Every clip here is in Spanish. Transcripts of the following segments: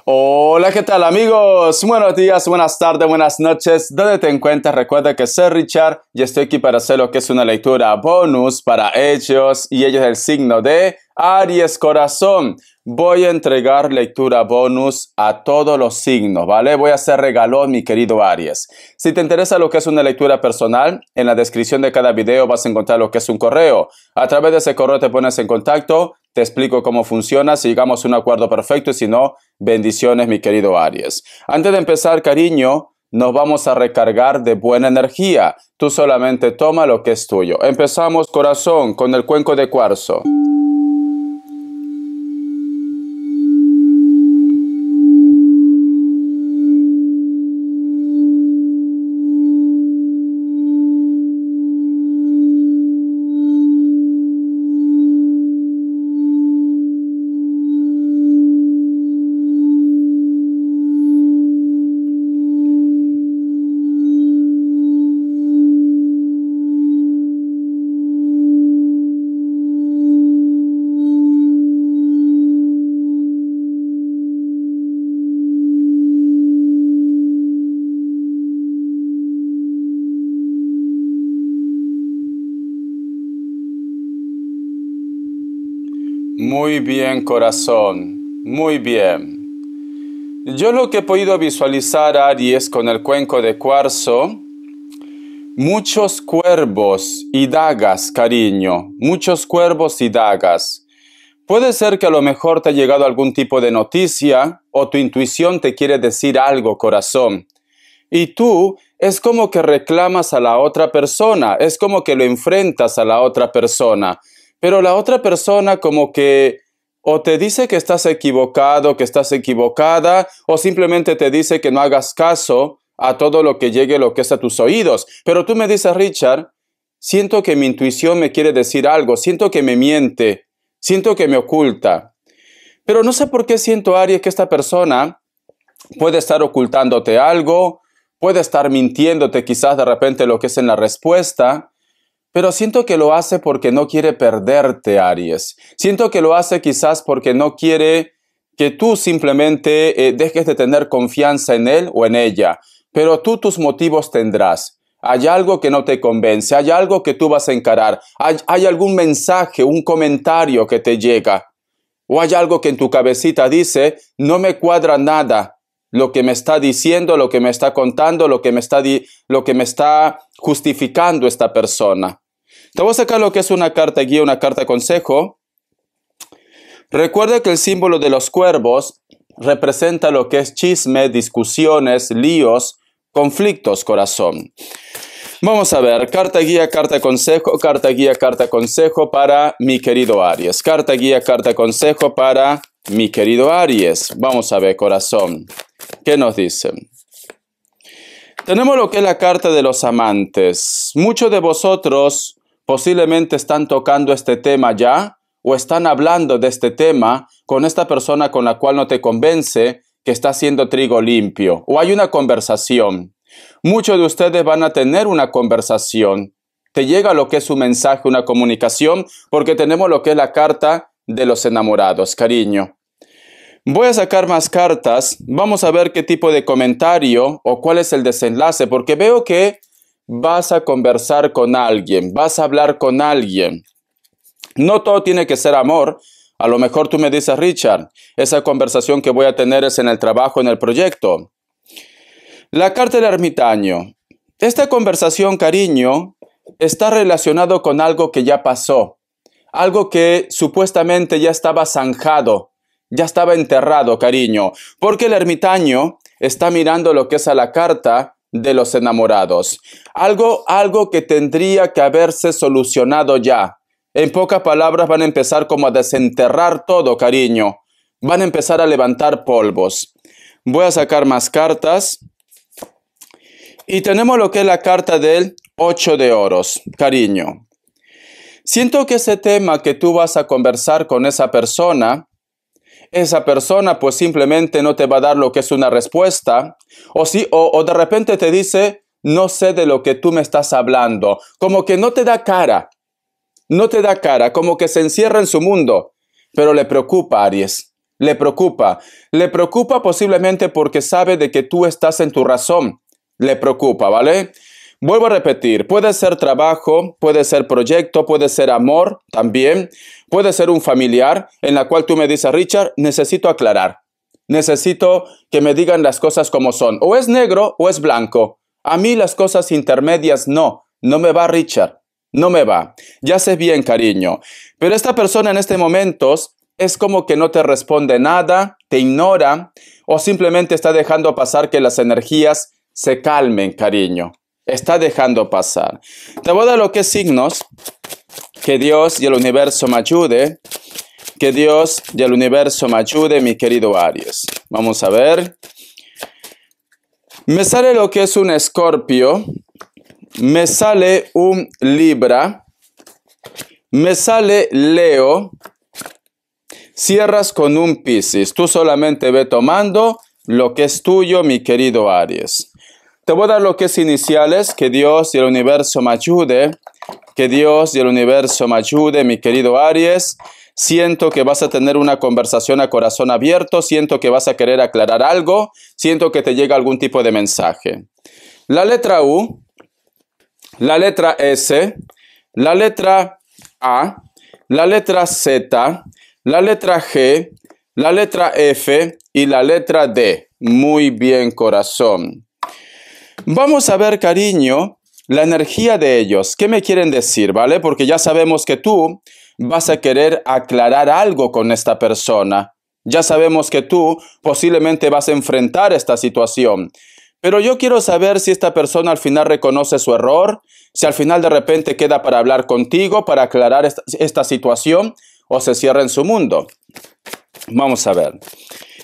Hola, ¿qué tal amigos? Buenos días, buenas tardes, buenas noches. ¿Dónde te encuentras? Recuerda que soy Richard y estoy aquí para hacer lo que es una lectura bonus para ellos y ellos el signo de Aries corazón. Voy a entregar lectura bonus a todos los signos, ¿vale? Voy a hacer regalos, mi querido Aries. Si te interesa lo que es una lectura personal, en la descripción de cada video vas a encontrar lo que es un correo. A través de ese correo te pones en contacto, te explico cómo funciona, si llegamos a un acuerdo perfecto y si no, bendiciones, mi querido Aries. Antes de empezar, cariño, nos vamos a recargar de buena energía. Tú solamente toma lo que es tuyo. Empezamos, corazón, con el cuenco de cuarzo. Muy bien, corazón. Muy bien. Yo lo que he podido visualizar, Aries, con el cuenco de cuarzo, muchos cuervos y dagas, cariño. Muchos cuervos y dagas. Puede ser que a lo mejor te ha llegado algún tipo de noticia o tu intuición te quiere decir algo, corazón. Y tú es como que reclamas a la otra persona, es como que lo enfrentas a la otra persona. Pero la otra persona como que o te dice que estás equivocado, que estás equivocada, o simplemente te dice que no hagas caso a todo lo que llegue, lo que es a tus oídos. Pero tú me dices, Richard, siento que mi intuición me quiere decir algo, siento que me miente, siento que me oculta. Pero no sé por qué siento, Aries, que esta persona puede estar ocultándote algo, puede estar mintiéndote quizás de repente lo que es en la respuesta, pero siento que lo hace porque no quiere perderte, Aries. Siento que lo hace quizás porque no quiere que tú simplemente dejes de tener confianza en él o en ella. Pero tú tus motivos tendrás. Hay algo que no te convence, hay algo que tú vas a encarar, hay algún mensaje, un comentario que te llega. O hay algo que en tu cabecita dice, no me cuadra nada. Lo que me está diciendo, lo que me está contando, lo que me está justificando esta persona. Te voy a sacar lo que es una carta guía, una carta consejo. Recuerda que el símbolo de los cuervos representa lo que es chisme, discusiones, líos, conflictos, corazón. Vamos a ver, carta guía, carta consejo para mi querido Aries. Carta guía, carta consejo para mi querido Aries. Vamos a ver, corazón. ¿Qué nos dicen? Tenemos lo que es la carta de los amantes. Muchos de vosotros posiblemente están tocando este tema ya o están hablando de este tema con esta persona con la cual no te convence que está haciendo trigo limpio. O hay una conversación. Muchos de ustedes van a tener una conversación. Te llega lo que es un mensaje, una comunicación, porque tenemos lo que es la carta de los enamorados, cariño. Voy a sacar más cartas, vamos a ver qué tipo de comentario o cuál es el desenlace, porque veo que vas a conversar con alguien, vas a hablar con alguien. No todo tiene que ser amor. A lo mejor tú me dices, Richard, esa conversación que voy a tener es en el trabajo, en el proyecto. La carta del ermitaño. Esta conversación, cariño, está relacionado con algo que ya pasó, algo que supuestamente ya estaba zanjado. Ya estaba enterrado, cariño, porque el ermitaño está mirando lo que es a la carta de los enamorados. Algo que tendría que haberse solucionado ya. En pocas palabras van a empezar como a desenterrar todo, cariño. Van a empezar a levantar polvos. Voy a sacar más cartas. Y tenemos lo que es la carta del 8 de oros, cariño. Siento que ese tema que tú vas a conversar con esa persona pues simplemente no te va a dar lo que es una respuesta, o de repente te dice, no sé de lo que tú me estás hablando, como que no te da cara, como que se encierra en su mundo, pero le preocupa, Aries, Le preocupa. Le preocupa posiblemente porque sabe de que tú estás en tu razón. Le preocupa, ¿vale? Vuelvo a repetir, puede ser trabajo, puede ser proyecto, puede ser amor también, puede ser un familiar en la cual tú me dices, Richard, necesito aclarar, necesito que me digan las cosas como son, o es negro o es blanco. A mí las cosas intermedias no me va, Richard, no me va. Ya sé bien, cariño, pero esta persona en este momento es como que no te responde nada, te ignora o simplemente está dejando pasar que las energías se calmen, cariño. Está dejando pasar. Te voy a dar lo que es signos. Que Dios y el universo me ayude. Que Dios y el universo me ayude, mi querido Aries. Vamos a ver. Me sale lo que es un Escorpio. Me sale un Libra. Me sale Leo. Cierras con un Piscis. Tú solamente ve tomando lo que es tuyo, mi querido Aries. Te voy a dar lo que es iniciales, que Dios y el universo me ayude, que Dios y el universo me ayude, mi querido Aries. Siento que vas a tener una conversación a corazón abierto, siento que vas a querer aclarar algo, siento que te llega algún tipo de mensaje. La letra U, la letra S, la letra A, la letra Z, la letra G, la letra F y la letra D. Muy bien, corazón. Vamos a ver, cariño, la energía de ellos. ¿Qué me quieren decir, vale? Porque ya sabemos que tú vas a querer aclarar algo con esta persona. Ya sabemos que tú posiblemente vas a enfrentar esta situación. Pero yo quiero saber si esta persona al final reconoce su error, si al final de repente queda para hablar contigo, para aclarar esta situación, o se cierra en su mundo. Vamos a ver.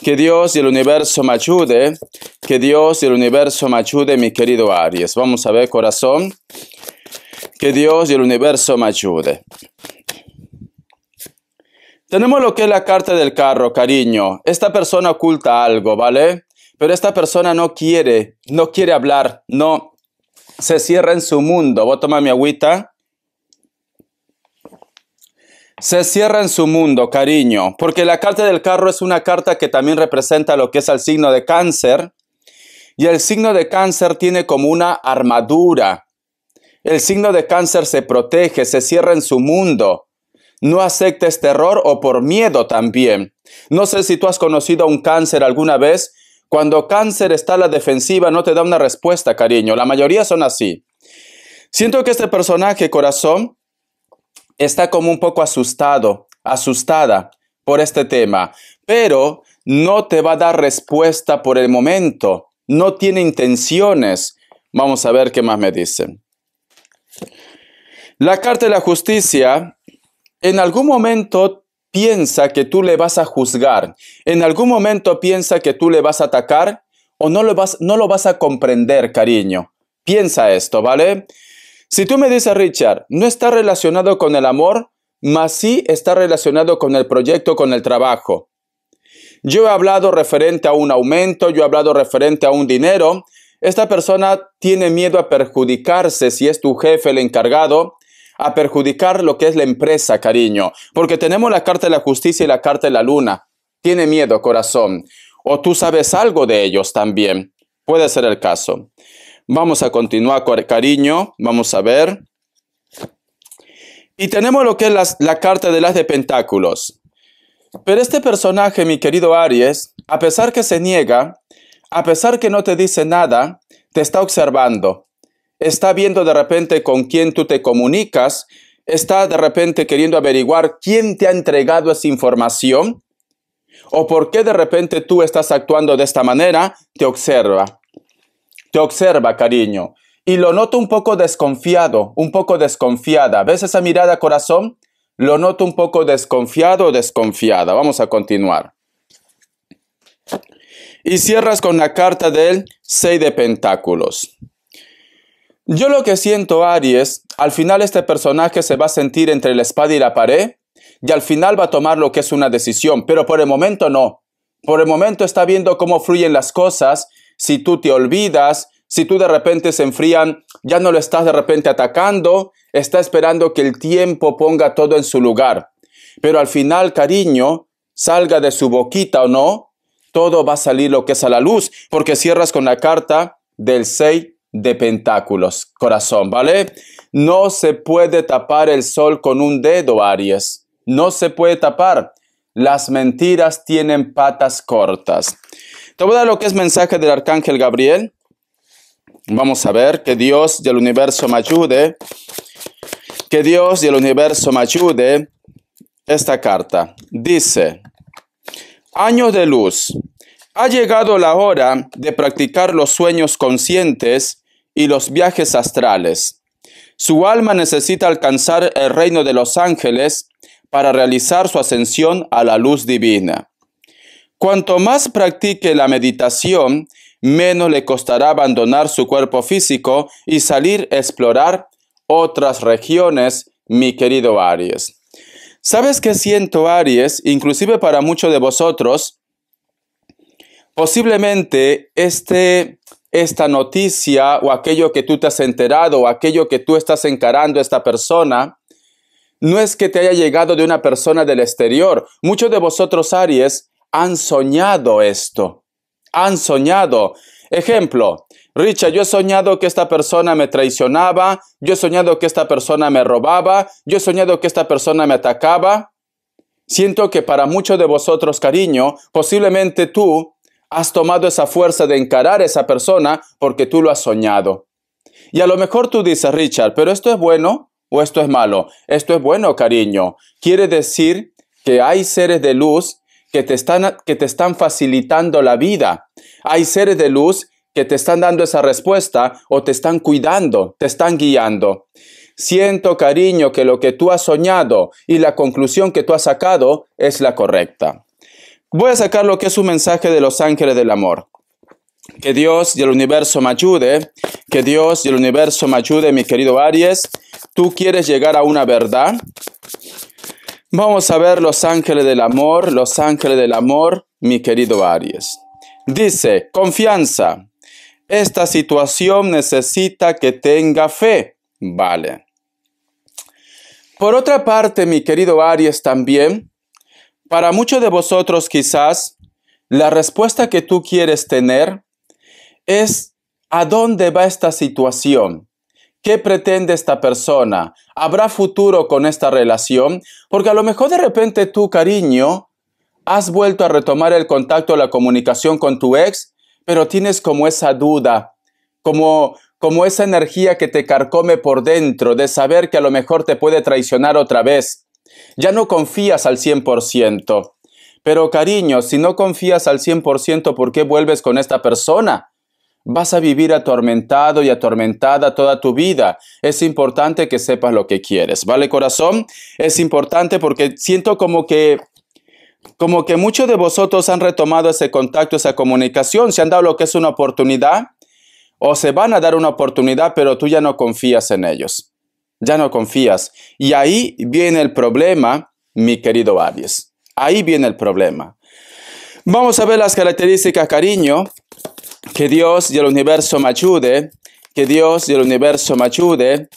Que Dios y el universo me ayude. Que Dios y el universo me ayude, mi querido Aries. Vamos a ver, corazón. Que Dios y el universo me ayude. Tenemos lo que es la carta del carro, cariño. Esta persona oculta algo, ¿vale? Pero esta persona no quiere hablar, no se cierra en su mundo. Voy a tomar mi agüita. Se cierra en su mundo, cariño, porque la carta del carro es una carta que también representa lo que es el signo de Cáncer. Y el signo de Cáncer tiene como una armadura. El signo de Cáncer se protege, se cierra en su mundo. No acepta este error o por miedo también. No sé si tú has conocido a un Cáncer alguna vez. Cuando Cáncer está a la defensiva no te da una respuesta, cariño. La mayoría son así. Siento que este personaje, corazón, está como un poco asustada por este tema, pero no te va a dar respuesta por el momento. No tiene intenciones. Vamos a ver qué más me dicen. La carta de la justicia, en algún momento piensa que tú le vas a juzgar. En algún momento piensa que tú le vas a atacar o no lo vas a comprender, cariño. Piensa esto, ¿vale? Si tú me dices, Richard, no está relacionado con el amor, mas sí está relacionado con el proyecto, con el trabajo. Yo he hablado referente a un aumento, yo he hablado referente a un dinero. Esta persona tiene miedo a perjudicarse, si es tu jefe, el encargado, a perjudicar lo que es la empresa, cariño. Porque tenemos la carta de la justicia y la carta de la luna. Tiene miedo, corazón. O tú sabes algo de ellos también. Puede ser el caso. Vamos a continuar, cariño. Vamos a ver. Y tenemos lo que es la carta de las de Pentáculos. Pero este personaje, mi querido Aries, a pesar que se niega, a pesar que no te dice nada, te está observando. Está viendo de repente con quién tú te comunicas. Está de repente queriendo averiguar quién te ha entregado esa información. O por qué de repente tú estás actuando de esta manera. Te observa. Te observa, cariño, y lo noto un poco desconfiado, un poco desconfiada. ¿Ves esa mirada, corazón? Lo noto un poco desconfiado o desconfiada. Vamos a continuar. Y cierras con la carta del 6 de Pentáculos. Yo lo que siento, Aries, al final este personaje se va a sentir entre la espada y la pared, y al final va a tomar lo que es una decisión, pero por el momento no. Por el momento está viendo cómo fluyen las cosas. Si tú te olvidas, si tú de repente se enfrían, ya no lo estás de repente atacando, está esperando que el tiempo ponga todo en su lugar. Pero al final, cariño, salga de su boquita o no, todo va a salir lo que es a la luz, porque cierras con la carta del 6 de pentáculos, corazón, ¿vale? No se puede tapar el sol con un dedo, Aries. No se puede tapar. Las mentiras tienen patas cortas. Te voy a dar lo que es mensaje del Arcángel Gabriel. Vamos a ver, que Dios y el universo me ayude. Que Dios y el universo me ayude. Esta carta dice: años de luz. Ha llegado la hora de practicar los sueños conscientes y los viajes astrales. Su alma necesita alcanzar el reino de los ángeles para realizar su ascensión a la luz divina. Cuanto más practique la meditación, menos le costará abandonar su cuerpo físico y salir a explorar otras regiones, mi querido Aries. ¿Sabes qué siento, Aries? Inclusive para muchos de vosotros, posiblemente esta noticia o aquello que tú te has enterado o aquello que tú estás encarando esta persona, no es que te haya llegado de una persona del exterior. Muchos de vosotros, Aries, han soñado esto. Han soñado. Ejemplo, Richard, yo he soñado que esta persona me traicionaba, yo he soñado que esta persona me robaba, yo he soñado que esta persona me atacaba. Siento que para muchos de vosotros, cariño, posiblemente tú has tomado esa fuerza de encarar a esa persona porque tú lo has soñado. Y a lo mejor tú dices, Richard, ¿pero esto es bueno o esto es malo? Esto es bueno, cariño. Quiere decir que hay seres de luz que te están facilitando la vida. Hay seres de luz que te están dando esa respuesta o te están cuidando, te están guiando. Siento, cariño, que lo que tú has soñado y la conclusión que tú has sacado es la correcta. Voy a sacar lo que es un mensaje de los ángeles del amor. Que Dios y el universo me ayude. Que Dios y el universo me ayude, mi querido Aries. ¿Tú quieres llegar a una verdad? Vamos a ver los ángeles del amor, mi querido Aries. Dice, confianza. Esta situación necesita que tenga fe. Vale. Por otra parte, mi querido Aries, también, para muchos de vosotros quizás, la respuesta que tú quieres tener es ¿a dónde va esta situación? ¿Qué pretende esta persona? ¿Habrá futuro con esta relación? Porque a lo mejor de repente tú, cariño, has vuelto a retomar el contacto, la comunicación con tu ex, pero tienes como esa duda, como esa energía que te carcome por dentro de saber que a lo mejor te puede traicionar otra vez. Ya no confías al 100%. Pero cariño, si no confías al 100%, ¿por qué vuelves con esta persona? Vas a vivir atormentado y atormentada toda tu vida. Es importante que sepas lo que quieres, ¿vale, corazón? Es importante porque siento como que muchos de vosotros han retomado ese contacto, esa comunicación, se han dado lo que es una oportunidad o se van a dar una oportunidad, pero tú ya no confías en ellos. Ya no confías. Y ahí viene el problema, mi querido Aries. Ahí viene el problema. Vamos a ver las características, cariño. Que Dios y el universo me ayude. Que Dios y el universo me ayude.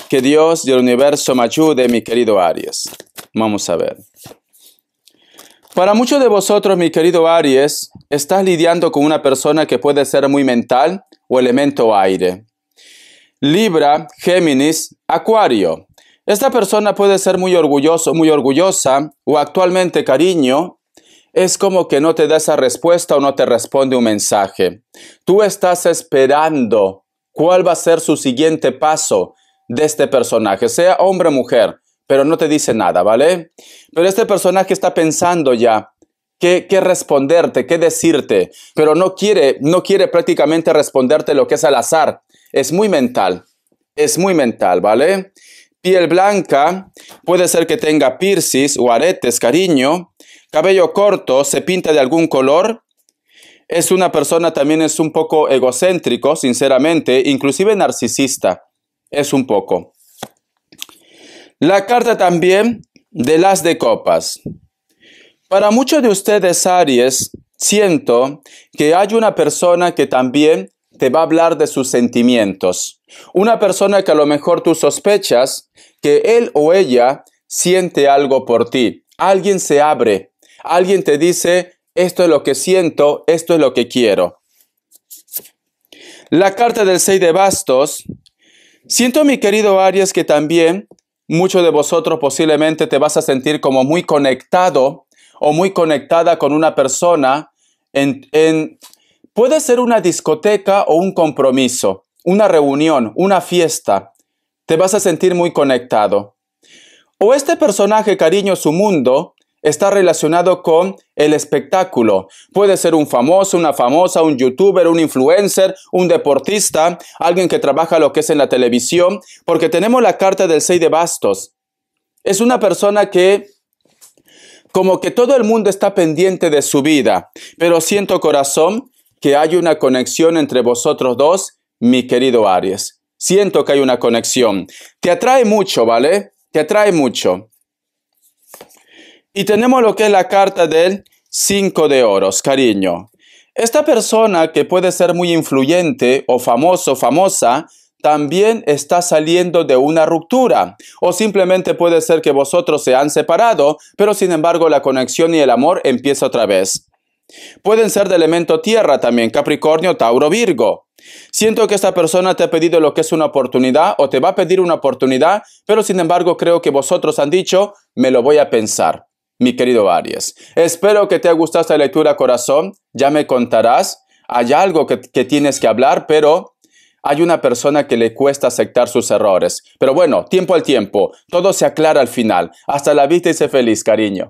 Que Dios y el universo me ayude, mi querido Aries. Vamos a ver. Para muchos de vosotros, mi querido Aries, estás lidiando con una persona que puede ser muy mental o elemento aire. Libra, Géminis, Acuario. Esta persona puede ser muy orgulloso, muy orgullosa o actualmente, cariño, es como que no te da esa respuesta o no te responde un mensaje. Tú estás esperando cuál va a ser su siguiente paso de este personaje, sea hombre o mujer, pero no te dice nada, ¿vale? Pero este personaje está pensando ya qué responderte, qué decirte, pero no quiere prácticamente responderte lo que es al azar. Es muy mental, ¿vale? Piel blanca, puede ser que tenga piercings o aretes, cariño. Cabello corto, se pinta de algún color. Es una persona también es un poco egocéntrico, sinceramente, inclusive narcisista. Es un poco. La carta también del As de Copas. Para muchos de ustedes, Aries, siento que hay una persona que también te va a hablar de sus sentimientos. Una persona que a lo mejor tú sospechas que él o ella siente algo por ti. Alguien se abre. Alguien te dice, esto es lo que siento, esto es lo que quiero. La carta del 6 de bastos. Siento, mi querido Aries, que también muchos de vosotros posiblemente te vas a sentir como muy conectado o muy conectada con una persona. Puede ser una discoteca o un compromiso, una reunión, una fiesta. Te vas a sentir muy conectado. O este personaje, cariño, su mundo está relacionado con el espectáculo. Puede ser un famoso, una famosa, un youtuber, un influencer, un deportista, alguien que trabaja lo que es en la televisión, porque tenemos la carta del 6 de bastos. Es una persona que como que todo el mundo está pendiente de su vida, pero siento, corazón, que hay una conexión entre vosotros dos, mi querido Aries. Siento que hay una conexión. Te atrae mucho, ¿vale? Te atrae mucho. Y tenemos lo que es la carta del 5 de oros, cariño. Esta persona que puede ser muy influyente o famoso, famosa, también está saliendo de una ruptura. O simplemente puede ser que vosotros se han separado, pero sin embargo la conexión y el amor empieza otra vez. Pueden ser de elemento tierra también, Capricornio, Tauro, Virgo. Siento que esta persona te ha pedido lo que es una oportunidad o te va a pedir una oportunidad, pero sin embargo creo que vosotros han dicho, me lo voy a pensar. Mi querido Aries, espero que te haya gustado esta lectura, corazón. Ya me contarás. Hay algo que tienes que hablar, pero hay una persona que le cuesta aceptar sus errores. Pero bueno, tiempo al tiempo. Todo se aclara al final. Hasta la vista y sé feliz, cariño.